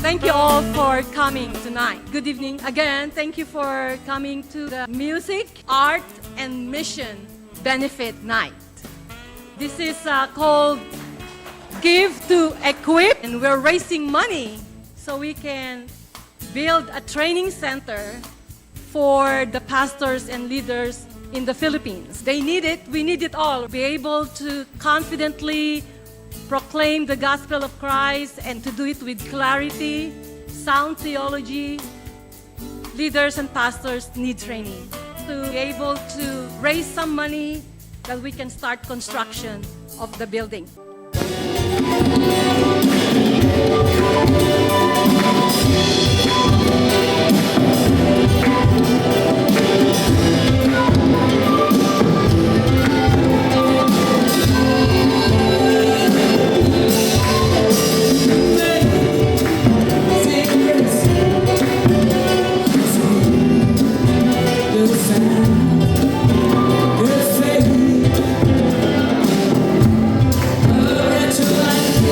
Thank you all for coming tonight. Good evening again. Thank you for coming to the Music, Art, and Mission Benefit Night. This is called Give to Equip, and we're raising money so we can build a training center for the pastors and leaders in the Philippines. They need it. We need it all. Be able to confidently proclaim the gospel of Christ and to do it with clarity, sound theology. Leaders and pastors need training to be able to raise some money that we can start construction of the building. Good faith, a to life.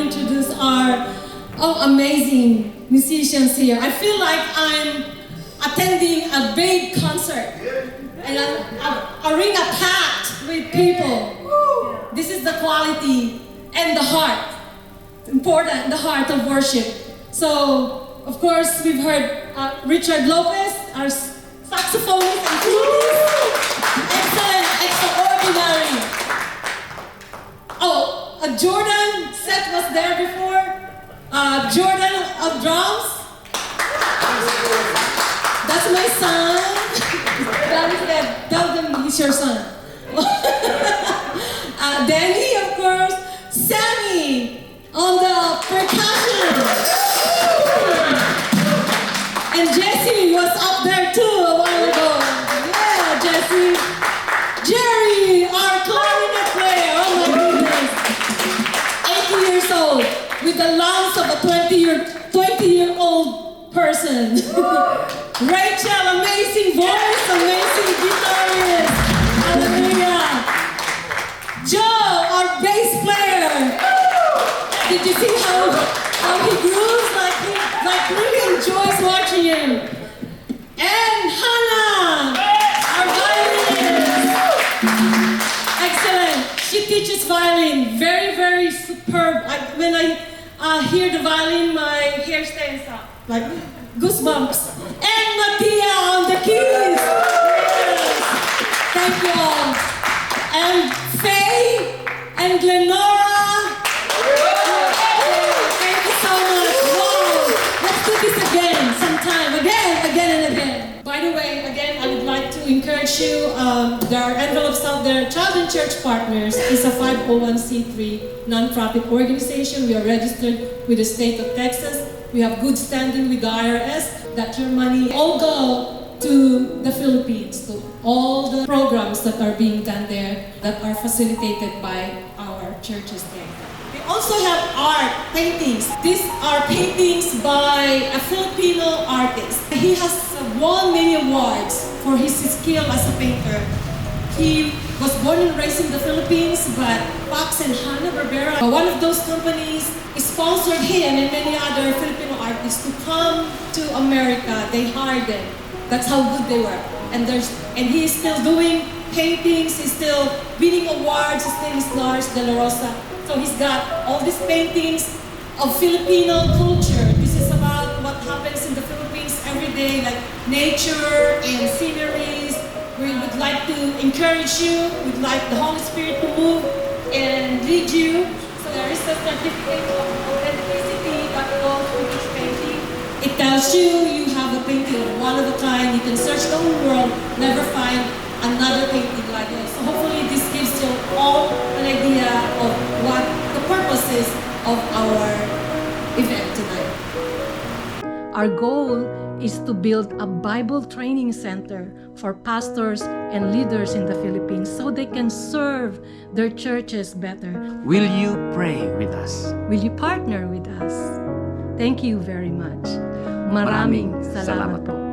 introduce our amazing musicians here. I feel like I'm attending a big concert and an arena packed with people. This is the quality and the heart. Important, the heart of worship. So, of course, we've heard Richard Lopez, our saxophonist and flutist. Excellent, extraordinary. Oh, Jordan Seth was there before. Jordan of drums. That's my son. Tell them he's your son. Danny, of course. Sammy on the percussion. And Jesse was up there too a while ago. Yeah, Jesse. Jerry, our clarinet player. Oh my goodness. 80 years old with the lungs of a 20-year-old person. Rachel, amazing voice, amazing guitarist. Hallelujah. Joe, our bass player. Did you see how he grooves? Like really enjoys watching him. And Hannah, our violinist. Excellent. She teaches violin. Very, very superb. When I hear the violin, my hair stands up. Like goosebumps. And Mattia on the keys. Yes. Thank you all. And Faye and Glenora. Thank you so much. Wow. Let's do this again sometime. Again and again. By the way, again, I would like to encourage you. There are envelopes out there. DANI&REZMedia Partners is a 501c3 non-profit organization. We are registered with the state of Texas. We have good standing with the IRS. That your money all go to the Philippines, to all the programs that are being done there that are facilitated by our churches there. We also have art, paintings. These are paintings by a Filipino artist. He has won many awards for his skill as a painter. He was born and raised in the Philippines, but Pax and Hanna-Barbera, one of those companies, sponsored him and many other Filipino artists to come to America. They hired them. That's how good they were. And he is still doing paintings, he's still winning awards. His name is Lars De La Rosa. So he's got all these paintings of Filipino culture. This is about what happens in the Philippines every day, like nature and sceneries. We would like to encourage you. We'd like the Holy Spirit to move and lead you. So there is a certificate of authenticity that goes with this painting. It tells you have a painting of one of a kind. You can search the whole world, never find another painting like this. So hopefully this gives you all an idea of what the purpose is of our event tonight. Our goal is to build a Bible training center for pastors and leaders in the Philippines so they can serve their churches better. Will you pray with us? Will you partner with us? Thank you very much. Maraming salamat po.